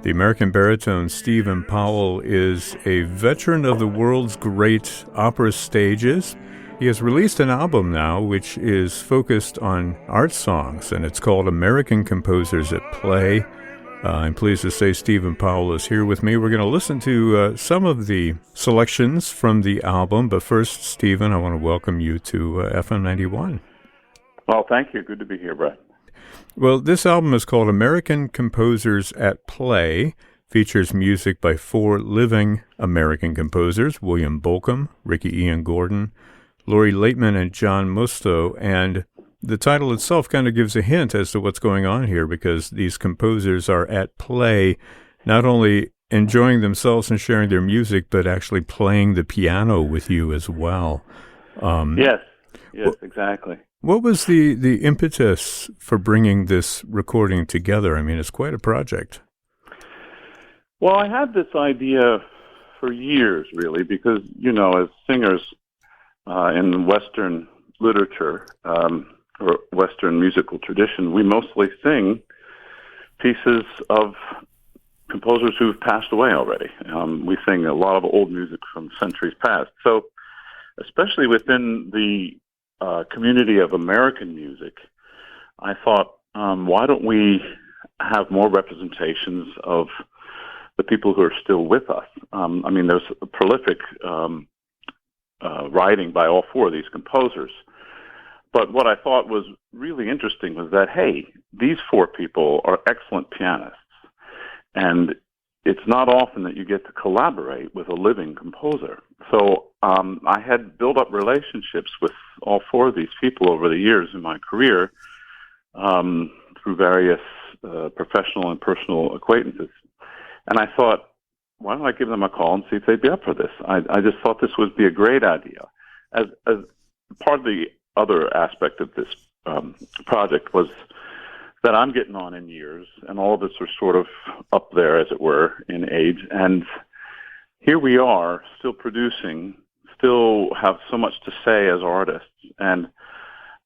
The American baritone Stephen Powell is a veteran of the world's great opera stages. He has released an album now which is focused on art songs, and it's called American Composers at Play. I'm pleased to say Stephen Powell is here with me. We're going to listen to some of the selections from the album, but first, Stephen, I want to welcome you to FM 91. Well, thank you. Good to be here, Brett. Well, this album is called American Composers at Play, features music by four living American composers, William Bolcom, Ricky Ian Gordon, Laurie Laitman, and John Musto, and the title itself kind of gives a hint as to what's going on here, because these composers are at play, not only enjoying themselves and sharing their music, but actually playing the piano with you as well. Yes, exactly. What was the impetus for bringing this recording together? I mean, it's quite a project. Well, I had this idea for years, really, because, you know, as singers in Western literature or Western musical tradition, we mostly sing pieces of composers who've passed away already. We sing a lot of old music from centuries past. So, especially within the community of American music, I thought, why don't we have more representations of the people who are still with us? I mean, there's a prolific writing by all four of these composers. But what I thought was really interesting was that, hey, these four people are excellent pianists. And it's not often that you get to collaborate with a living composer. So I had built up relationships with all four of these people over the years in my career through various professional and personal acquaintances. And I thought, why don't I give them a call and see if they'd be up for this? I just thought this would be a great idea. As part of the other aspect of this project was that I'm getting on in years, and all of us are sort of up there, as it were, in age. And here we are, still producing, still have so much to say as artists. And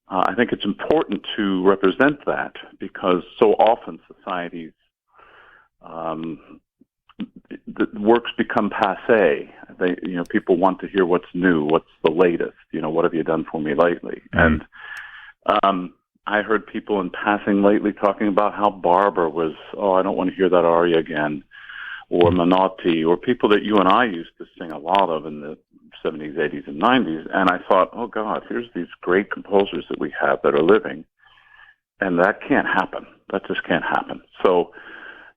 I think it's important to represent that, because so often societies, the works become passé. People want to hear what's new, what's the latest. What have you done for me lately? Mm-hmm. And I heard people in passing lately talking about how Barber was, I don't want to hear that aria again, or Menotti, or people that you and I used to sing a lot of in the 70s, 80s, and 90s. And I thought, oh God, here's these great composers that we have that are living, and that can't happen. That just can't happen. So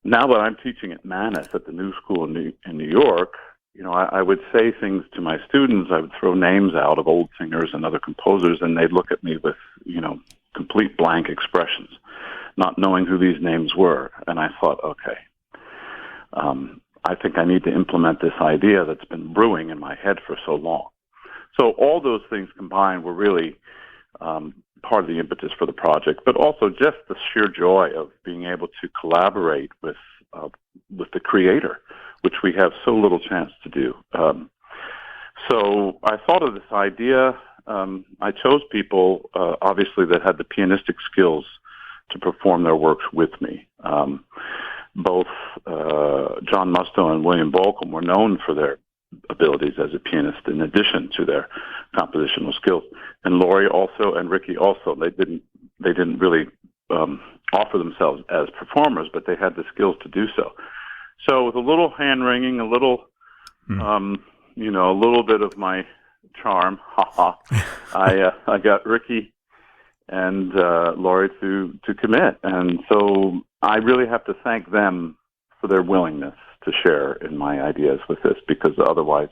now that I'm teaching at Mannes at the New School in New York, I would say things to my students. I would throw names out of old singers and other composers, and they'd look at me with, complete blank expressions, not knowing who these names were. And I thought, okay, I think I need to implement this idea that's been brewing in my head for so long. So all those things combined were really part of the impetus for the project, but also just the sheer joy of being able to collaborate with the creator, which we have so little chance to do. So I thought of this idea. I chose people, obviously, that had the pianistic skills to perform their works with me. Both John Musto and William Bolcom were known for their abilities as a pianist, in addition to their compositional skills. And Laurie also, and Ricky also. They didn't really offer themselves as performers, but they had the skills to do so. So with a little hand wringing, a little, a little bit of my charm, I got Ricky and Laurie to commit. And so I really have to thank them for their willingness to share in my ideas with this, because otherwise,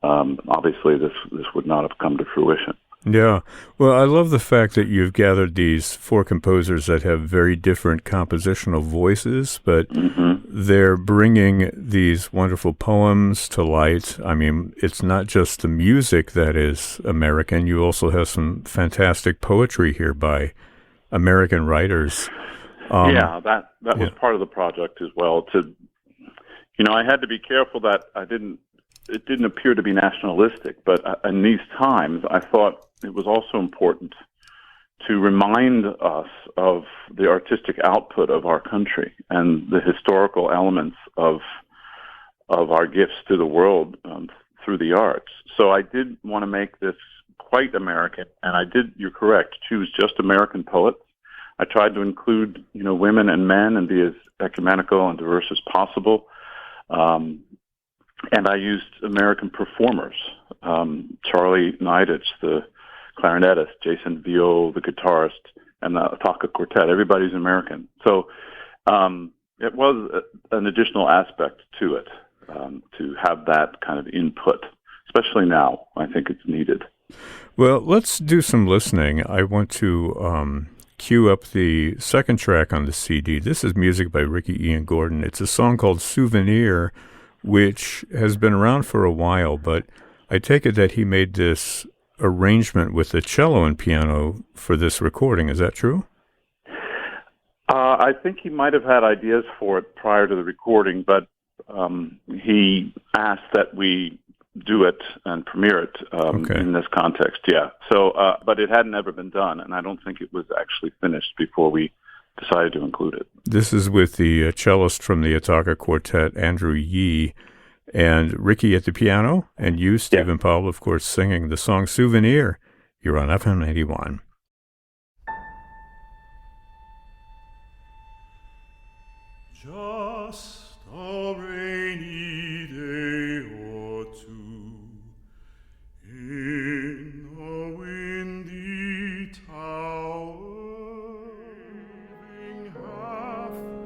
obviously, this would not have come to fruition. Yeah. Well, I love the fact that you've gathered these four composers that have very different compositional voices, but they're bringing these wonderful poems to light. I mean, it's not just the music that is American. You also have some fantastic poetry here by American writers. That was part of the project as well. I had to be careful that it didn't appear to be nationalistic, but in these times, I thought it was also important to remind us of the artistic output of our country and the historical elements of our gifts to the world through the arts. So I did want to make this quite American, and I did, you're correct, choose just American poets. I tried to include, women and men and be as ecumenical and diverse as possible. And I used American performers, Charlie Neidich, the clarinetist, Jason Viau, the guitarist, and the Ataka Quartet. Everybody's American. So it was an additional aspect to it, to have that kind of input, especially now. I think it's needed. Well, let's do some listening. I want to cue up the second track on the CD. This is music by Ricky Ian Gordon. It's a song called Souvenir, which has been around for a while, but I take it that he made this arrangement with the cello and piano for this recording. Is that true? I think he might have had ideas for it prior to the recording, but he asked that we do it and premiere it in this context, yeah. So, but it hadn't ever been done, and I don't think it was actually finished before we decided to include it. This is with the cellist from the Ataka Quartet, Andrew Yee, and Ricky at the piano, and you, Stephen Powell, of course, singing the song Souvenir. You're on FM 91. Just a rainy day or two in a windy tower, leaving half an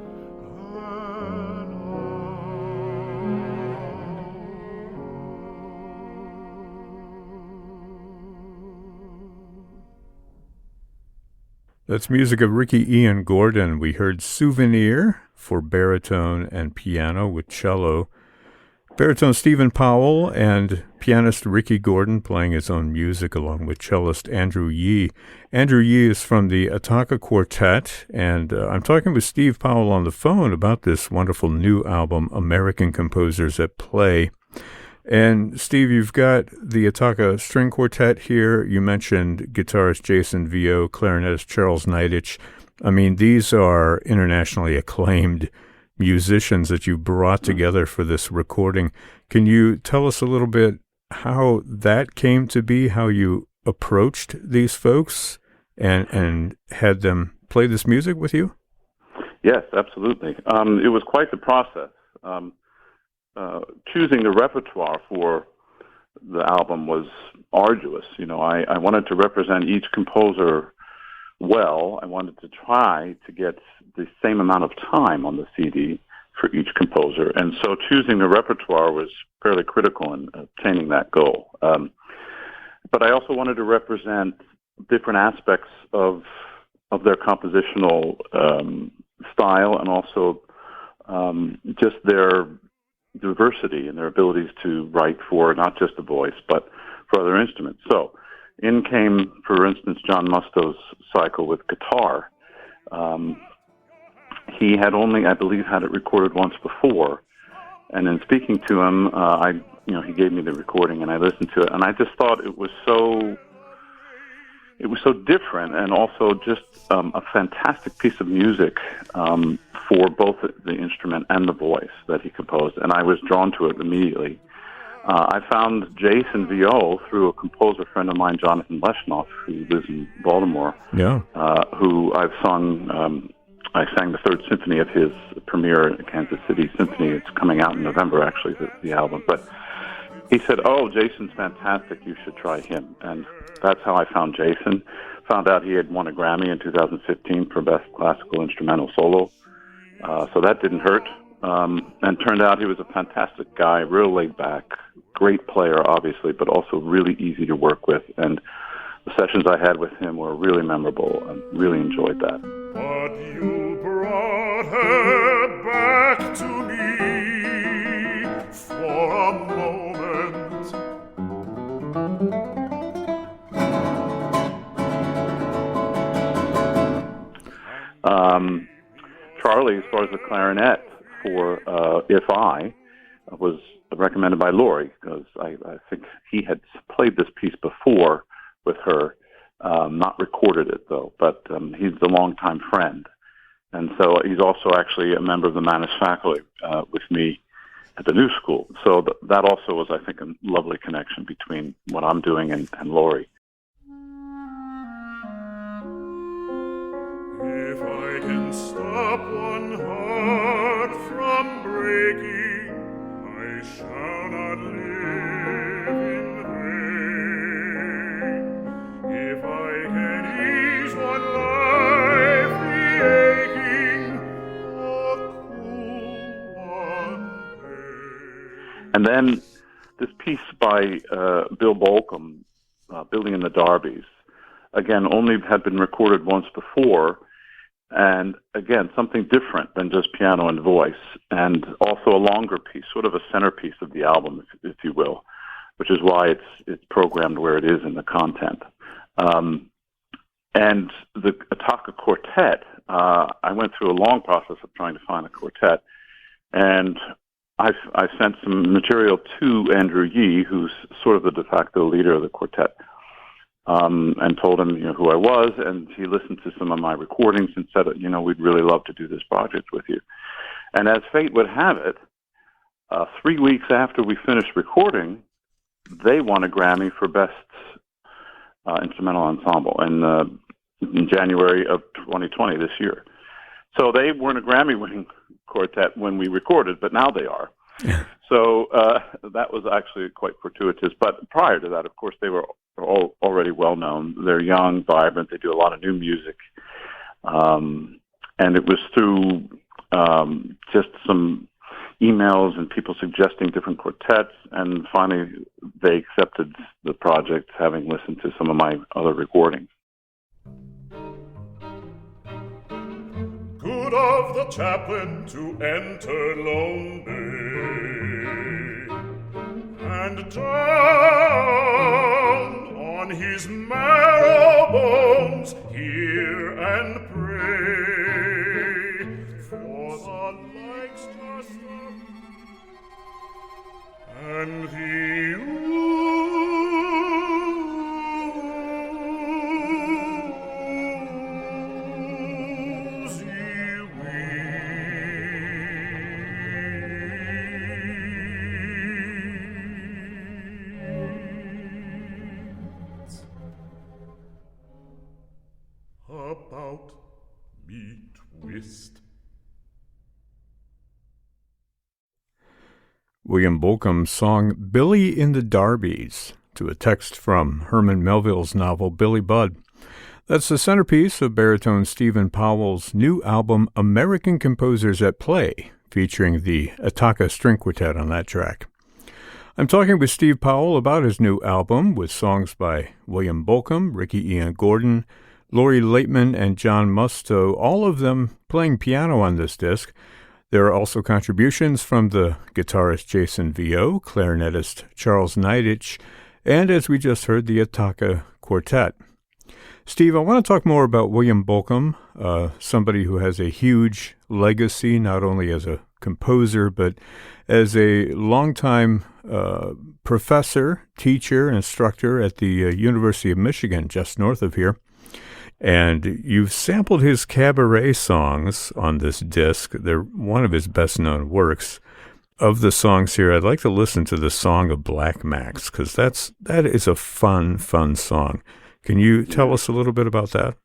That's music of Ricky Ian Gordon. We heard Souvenir for baritone and piano with cello. Baritone Stephen Powell and pianist Ricky Gordon playing his own music along with cellist Andrew Yee. Andrew Yee is from the Ataka Quartet, and I'm talking with Steve Powell on the phone about this wonderful new album, American Composers at Play. And Steve, you've got the Ataka String Quartet here. You mentioned guitarist Jason Viau, clarinetist Charles Neidich. I mean, these are internationally acclaimed musicians that you brought together for this recording. Can you tell us a little bit how that came to be, how you approached these folks and had them play this music with you? Yes, absolutely. It was quite the process. Choosing the repertoire for the album was arduous. I wanted to represent each composer well. I wanted to try to get the same amount of time on the CD for each composer. And so choosing the repertoire was fairly critical in obtaining that goal. But I also wanted to represent different aspects of their compositional style and also just their diversity and their abilities to write for not just the voice, but for other instruments. So in came, for instance, John Musto's cycle with guitar. He had only, I believe, had it recorded once before. And in speaking to him, he gave me the recording and I listened to it, and I just thought it was so different and also just a fantastic piece of music for both the instrument and the voice that he composed, and I was drawn to it immediately. I found Jason Viau through a composer friend of mine, Jonathan Leshnoff, who lives in Baltimore, who I've sung. I sang the Third Symphony of his premiere at Kansas City Symphony. It's coming out in November, actually, the album. But he said, Jason's fantastic. You should try him. And that's how I found Jason. Found out he had won a Grammy in 2015 for Best Classical Instrumental Solo. So that didn't hurt. And turned out he was a fantastic guy, real laid back, great player, obviously, but also really easy to work with. And the sessions I had with him were really memorable and really enjoyed that. But you brought her back to me for a moment. Charlie, as far as the clarinet for If I, was recommended by Laurie, because I think he had played this piece before with her Not recorded it, though, but he's a longtime friend. And so he's also actually a member of the Manus faculty with me at the new school. So that also was, I think, a lovely connection between what I'm doing and Laurie. If I can stop one heart from breaking, I shall not live in vain. If I can ease one life the aching, or cool one pain. And then this piece by Bill Bolcom, Billy and the Darbies, again, only had been recorded once before, and again, something different than just piano and voice, and also a longer piece, sort of a centerpiece of the album, if you will, which is why it's programmed where it is in the content. And the Ataka Quartet, I went through a long process of trying to find a quartet, and I sent some material to Andrew Yee, who's sort of the de facto leader of the quartet, and told him, who I was, and he listened to some of my recordings and said, we'd really love to do this project with you. And as fate would have it, 3 weeks after we finished recording, they won a Grammy for Best Instrumental Ensemble in January of 2020, this year. So they weren't a Grammy-winning quartet when we recorded, but now they are. Yeah. So that was actually quite fortuitous. But prior to that, of course, they were already well-known. They're young, vibrant. They do a lot of new music. And it was through just some emails and people suggesting different quartets, and finally they accepted the project, having listened to some of my other recordings. Good of the chaplain to enter Lone Bay, and down on his marrow bones hear and pray for the likes just and the about me twist. William Bolcom's song Billy in the Darbies, to a text from Herman Melville's novel Billy Budd. That's the centerpiece of baritone Stephen Powell's new album American Composers at Play, featuring the Ataka String Quartet on that track. I'm talking with Steve Powell about his new album, with songs by William Bolcom, Ricky Ian Gordon, Laurie Laitman, and John Musto, all of them playing piano on this disc. There are also contributions from the guitarist Jason Vio, clarinetist Charles Neidich, and as we just heard, the Ataka Quartet. Steve, I want to talk more about William Bolcom, somebody who has a huge legacy, not only as a composer, but as a longtime professor, teacher, instructor at the University of Michigan, just north of here. And you've sampled his cabaret songs on this disc. They're one of his best-known works. Of the songs here, I'd like to listen to the Song of Black Max, because that is a fun song. Can you tell us a little bit about that?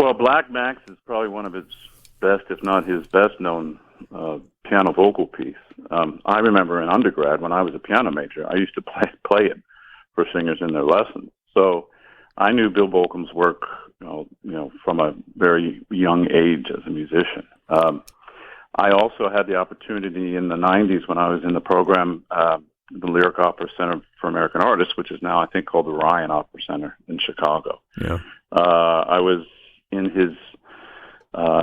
Well, Black Max is probably one of his best, if not his best-known piano vocal piece. I remember in undergrad, when I was a piano major, I used to play it for singers in their lessons. So I knew Bill Bolcom's work, from a very young age as a musician. I also had the opportunity in the 90s, when I was in the program, the Lyric Opera Center for American Artists, which is now, I think, called the Ryan Opera Center in Chicago. Yeah. I was in his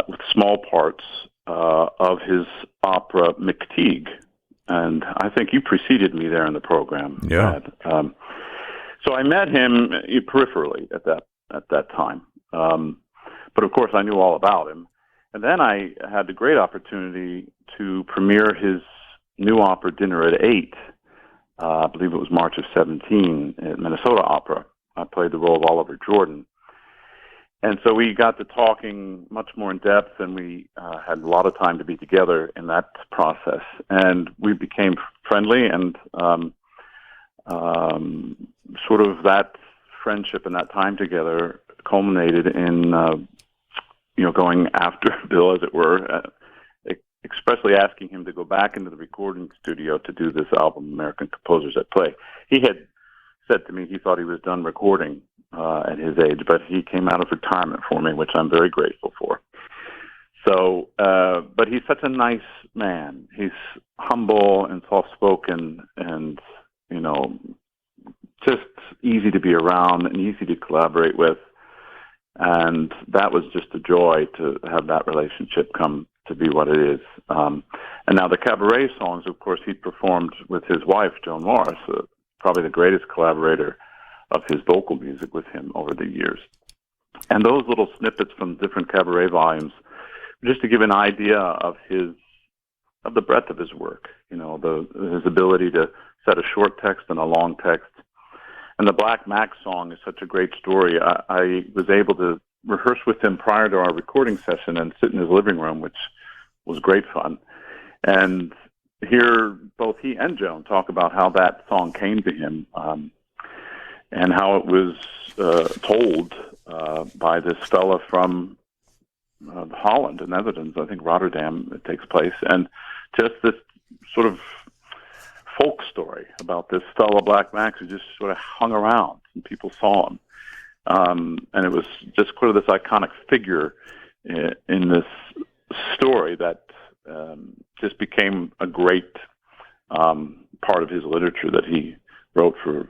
with small parts of his opera McTeague, and I think you preceded me there in the program. Yeah. So I met him peripherally at that time, but of course I knew all about him. And then I had the great opportunity to premiere his new opera Dinner at 8. I believe it was March of 17 at Minnesota Opera, I played the role of Oliver Jordan. And so we got to talking much more in depth, and we had a lot of time to be together in that process. And we became friendly, and sort of that friendship and that time together culminated in, going after Bill, as it were, expressly asking him to go back into the recording studio to do this album, American Composers at Play. He had said to me he thought he was done recording at his age, but he came out of retirement for me, which I'm very grateful for. So, but he's such a nice man. He's humble and soft-spoken and, just easy to be around and easy to collaborate with. And that was just a joy to have that relationship come to be what it is. And now the cabaret songs, of course, he performed with his wife, Joan Morris, probably the greatest collaborator of his vocal music with him over the years. And those little snippets from different cabaret volumes, just to give an idea of the breadth of his work, his ability to set a short text and a long text. And the Black Max song is such a great story. I was able to rehearse with him prior to our recording session and sit in his living room, which was great fun. And hear both he and Joan talk about how that song came to him, and how it was told by this fella from Holland, the Netherlands, I think Rotterdam, it takes place, and just this sort of folk story about this fella, Black Max, who just sort of hung around and people saw him. And it was just sort of this iconic figure in this story that just became a great part of his literature that he wrote for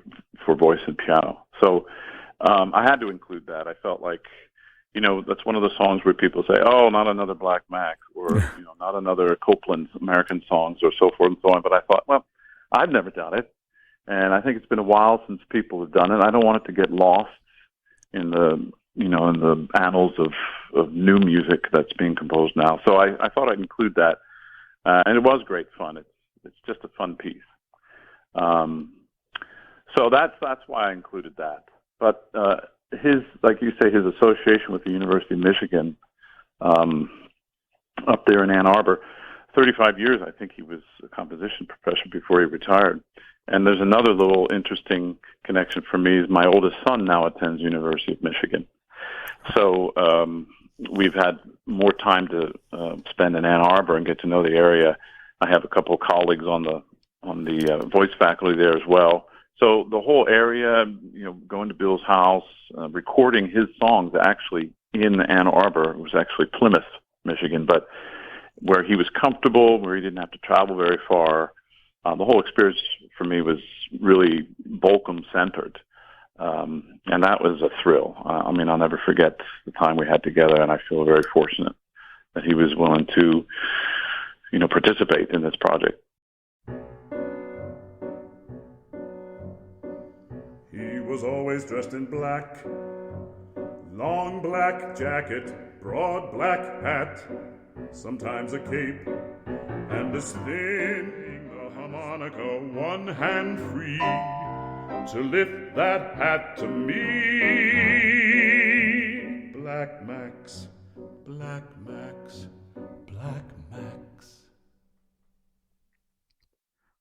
voice and piano. So I had to include that. I felt like, that's one of the songs where people say, oh, not another Black Max, or, not another Copland's American songs, or so forth and so on. But I thought, well, I've never done it. And I think it's been a while since people have done it. I don't want it to get lost in the annals of new music that's being composed now. So I thought I'd include that. And it was great fun. It's just a fun piece. So that's why I included that. But his, like you say, his association with the University of Michigan up there in Ann Arbor, 35 years, I think he was a composition professor before he retired. And there's another little interesting connection for me is my oldest son now attends University of Michigan. So we've had more time to spend in Ann Arbor and get to know the area. I have a couple of colleagues on the voice faculty there as well. So the whole area, going to Bill's house, recording his songs actually in Ann Arbor, it was actually Plymouth, Michigan, but where he was comfortable, where he didn't have to travel very far. The whole experience for me was really Volcom-centered, and that was a thrill. I'll never forget the time we had together, and I feel very fortunate that he was willing to, participate in this project. He was always dressed in black, long black jacket, broad black hat, sometimes a cape, and a sling the harmonica, one hand free to lift that hat to me. Black Max, Black Max, Black Max.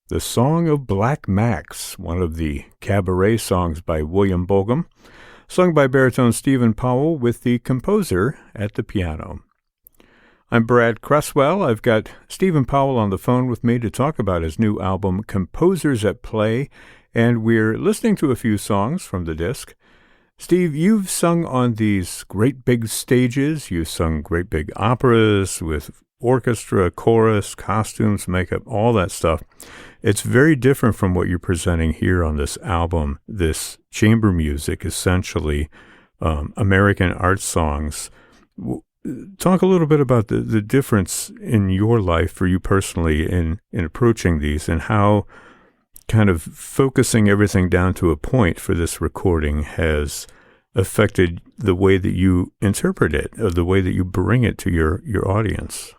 The Song of Black Max, one of the cabaret songs by William Bolcom, sung by baritone Stephen Powell with the composer at the piano. I'm Brad Cresswell. I've got Stephen Powell on the phone with me to talk about his new album, Composers at Play, and we're listening to a few songs from the disc. Steve, you've sung on these great big stages. You've sung great big operas with orchestra, chorus, costumes, makeup, all that stuff. It's very different from what you're presenting here on this album, this chamber music, essentially, American art songs. Talk a little bit about the difference in your life for you personally in approaching these, and how kind of focusing everything down to a point for this recording has affected the way that you interpret it, or the way that you bring it to your audience.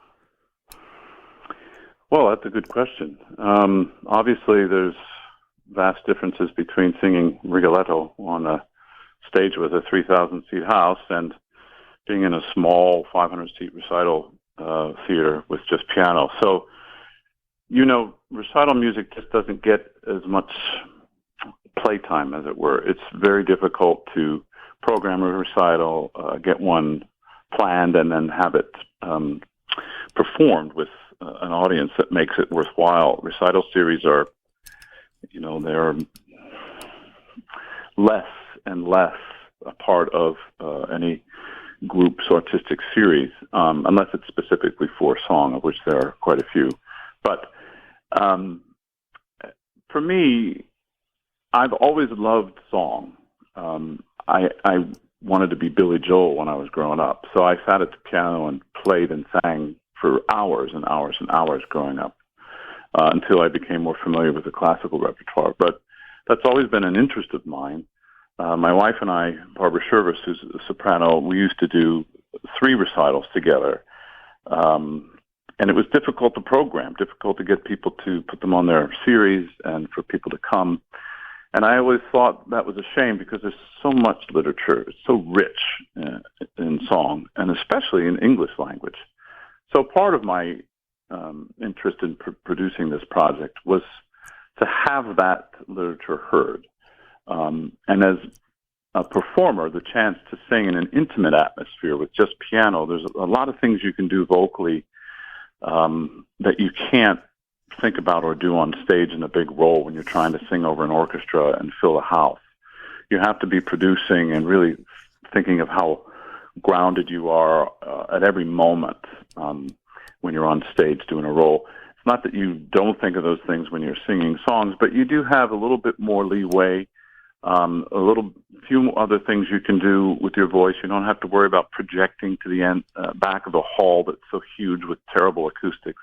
Well, that's a good question. Obviously, there's vast differences between singing Rigoletto on a stage with a 3,000-seat house and being in a small 500-seat recital theater with just piano. So, recital music just doesn't get as much playtime, as it were. It's very difficult to program a recital, get one planned, and then have it performed with an audience that makes it worthwhile. Recital series are, they're less and less a part of any group's artistic series, unless it's specifically for song, of which there are quite a few. But for me, I've always loved song. I wanted to be Billy Joel when I was growing up, so I sat at the piano and played and sang for hours and hours and hours growing up until I became more familiar with the classical repertoire. But that's always been an interest of mine. My wife and I, Barbara Shervis, who's a soprano, we used to do 3 recitals together. And it was difficult to program, difficult to get people to put them on their series and for people to come. And I always thought that was a shame because there's so much literature. It's so rich in song, and especially in English language. So part of my interest in producing this project was to have that literature heard. And as a performer, the chance to sing in an intimate atmosphere with just piano, there's a lot of things you can do vocally that you can't think about or do on stage in a big role when you're trying to sing over an orchestra and fill a house. You have to be producing and really thinking of how grounded you are at every moment when you're on stage doing a role. It's not that you don't think of those things when you're singing songs, but you do have a little bit more leeway, few other things you can do with your voice. You don't have to worry about projecting to the back of a hall that's so huge with terrible acoustics.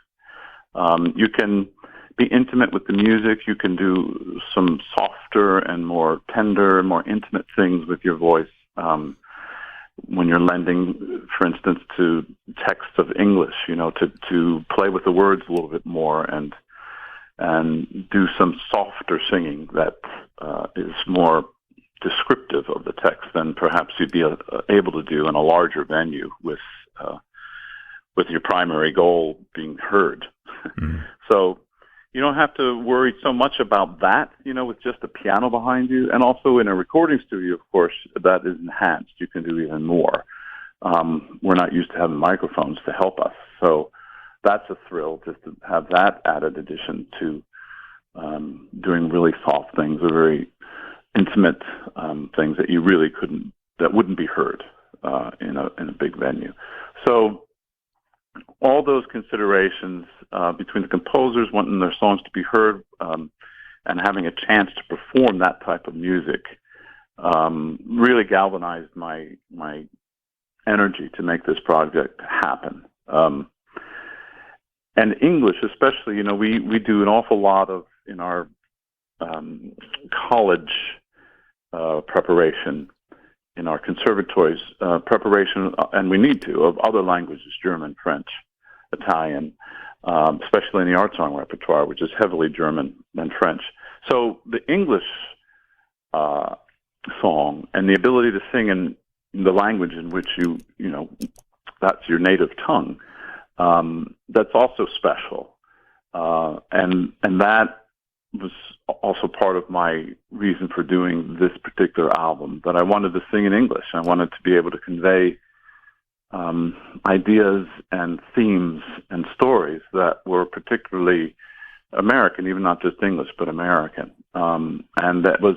You can be intimate with the music. You can do some softer and more tender and more intimate things with your voice when you're lending, for instance, to texts of English, to play with the words a little bit more and do some softer singing that is more descriptive of the text than perhaps you'd be able to do in a larger venue with your primary goal being heard. Mm. So you don't have to worry so much about that, with just a piano behind you. And also in a recording studio, of course, that is enhanced. You can do even more. We're not used to having microphones to help us. So that's a thrill just to have that added addition to doing really soft things or very intimate things that you really that wouldn't be heard in a big venue. So all those considerations between the composers wanting their songs to be heard and having a chance to perform that type of music really galvanized my energy to make this project happen. And English, especially, we do an awful lot of in our college preparation, in our conservatories preparation, and we need to, of other languages, German, French, Italian, especially in the art song repertoire, which is heavily German and French. So the English song and the ability to sing in the language in which that's your native tongue, that's also special. And that was also part of my reason for doing this particular album, that I wanted to sing in English. I wanted to be able to convey ideas and themes and stories that were particularly American, even not just English, but American. And that was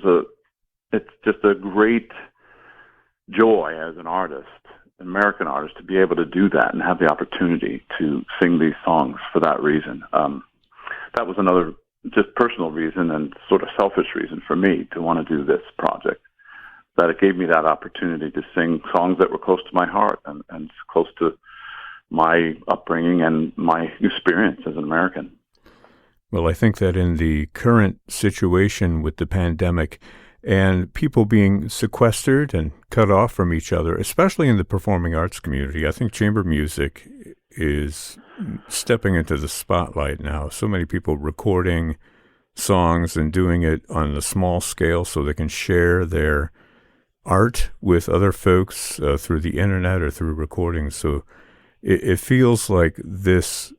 it's just a great joy as an artist, an American artist, to be able to do that and have the opportunity to sing these songs for that reason. That was another just personal reason and sort of selfish reason for me to want to do this project, that it gave me that opportunity to sing songs that were close to my heart and close to my upbringing and my experience as an American. Well, I think that in the current situation with the pandemic and people being sequestered and cut off from each other, especially in the performing arts community, I think chamber music is stepping into the spotlight now. So many people recording songs and doing it on a small scale so they can share their art with other folks through the internet or through recordings. So it feels like this,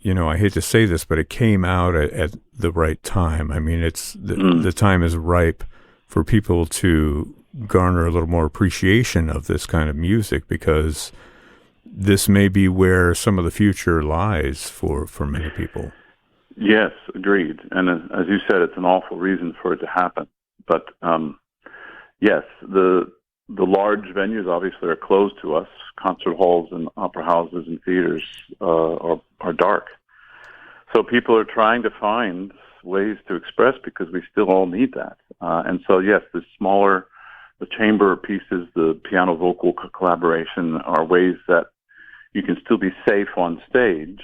I hate to say this, but it came out at the right time. I mean, the time is ripe for people to garner a little more appreciation of this kind of music, because this may be where some of the future lies for many people. Yes, agreed. And as you said, it's an awful reason for it to happen. But yes, the large venues obviously are closed to us. Concert halls and opera houses and theaters are dark. So people are trying to find ways to express, because we still all need that. And so, yes, the chamber pieces, the piano vocal collaboration are ways that you can still be safe on stage,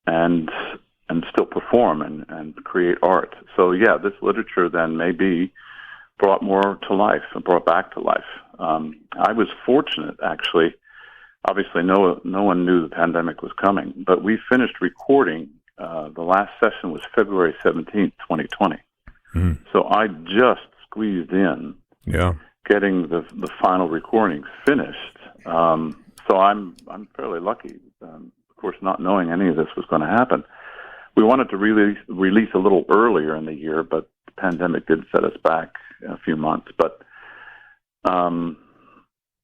and still perform and create art. So yeah, this literature then may be brought more to life and brought back to life. I was fortunate, actually. Obviously, no one knew the pandemic was coming, but we finished recording. The last session was February 17th, 2020. So I just squeezed in, getting the final recordings finished. So I'm fairly lucky. Of course, not knowing any of this was going to happen. We wanted to release a little earlier in the year, but the pandemic did set us back a few months. But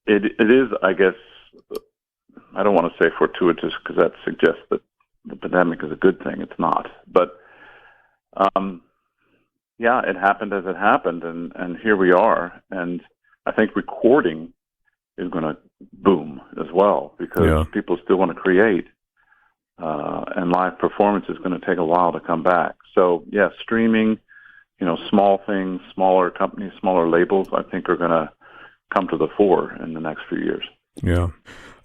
it is, I guess, I don't want to say fortuitous, because that suggests that the pandemic is a good thing. It's not. But yeah, it happened as it happened, and here we are. And I think recording is going to boom as well, because people still want to create, and live performance is going to take a while to come back. So yeah, streaming, small things, smaller companies, smaller labels, I think are going to come to the fore in the next few years. Yeah.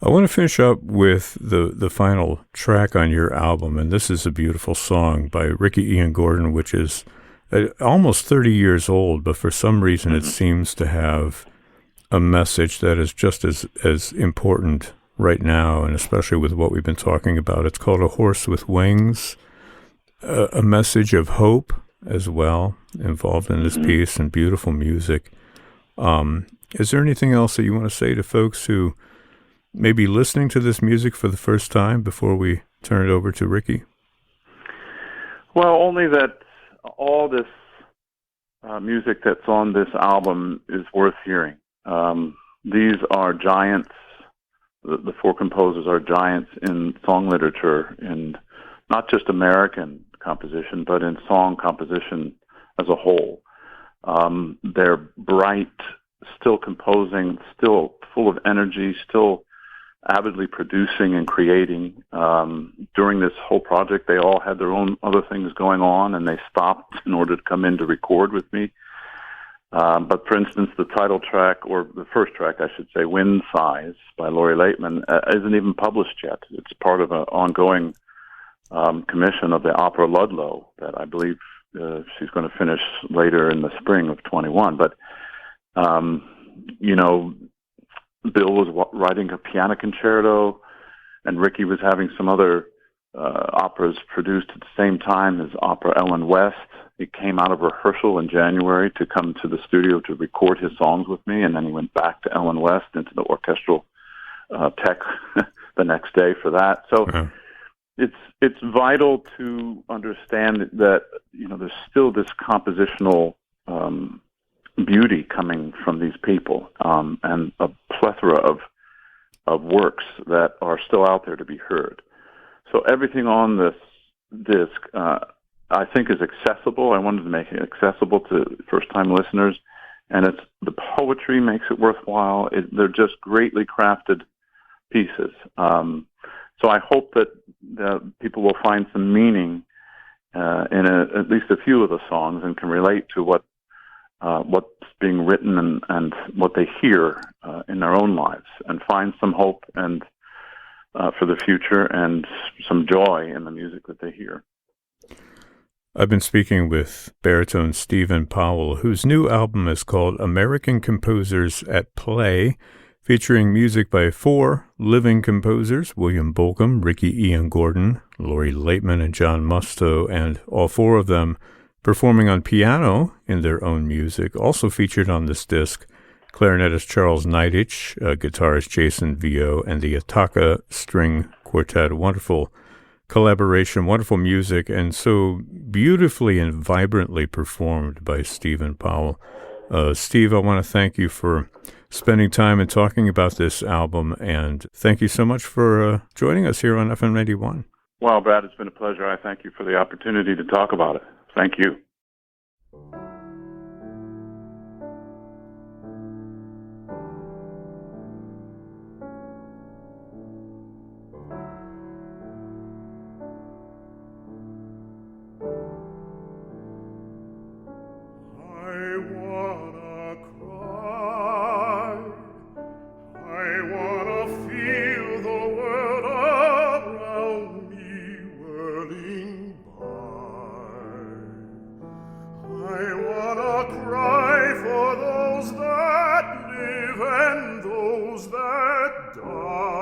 I want to finish up with the final track on your album, and this is a beautiful song by Ricky Ian Gordon, which is almost 30 years old, but for some reason it seems to have a message that is just as important right now, and especially with what we've been talking about. It's called A Horse with Wings, a message of hope as well involved in this piece, and beautiful music. Is there anything else that you want to say to folks who may be listening to this music for the first time before we turn it over to Ricky? Well, only that all this music that's on this album is worth hearing. These are giants. The four composers are giants in song literature, in not just American composition, but in song composition as a whole. They're bright, still composing, still full of energy, still avidly producing and creating. During this whole project, they all had their own other things going on, and they stopped in order to come in to record with me. But for instance, the title track, or the first track, I should say, Wind Sighs by Lori Laitman, isn't even published yet. It's part of an ongoing commission of the opera Ludlow that I believe she's going to finish later in the spring of 21. But, Bill was writing a piano concerto, and Ricky was having some other operas produced at the same time, his opera Ellen West. He came out of rehearsal in January to come to the studio to record his songs with me, and then he went back to Ellen West into the orchestral tech the next day for that. So it's vital to understand that there's still this compositional beauty coming from these people, and a plethora of works that are still out there to be heard. So everything on this disc, I think, is accessible. I wanted to make it accessible to first-time listeners, and the poetry makes it worthwhile. They're just greatly crafted pieces. So I hope that people will find some meaning in at least a few of the songs, and can relate to what's being written and what they hear in their own lives, and find some hope and for the future, and some joy in the music that they hear. I've been speaking with baritone Stephen Powell, whose new album is called American Composers at Play, featuring music by four living composers: William Bolcom, Ricky Ian Gordon, Lori Laitman, and John Musto, and all four of them Performing on piano in their own music, also featured on this disc, clarinetist Charles Neidich, guitarist Jason Vio, and the Ataka String Quartet. Wonderful collaboration, wonderful music, and so beautifully and vibrantly performed by Stephen Powell. Steve, I want to thank you for spending time and talking about this album, and thank you so much for joining us here on FM 91. Well, Brad, it's been a pleasure. I thank you for the opportunity to talk about it. Thank you. That die.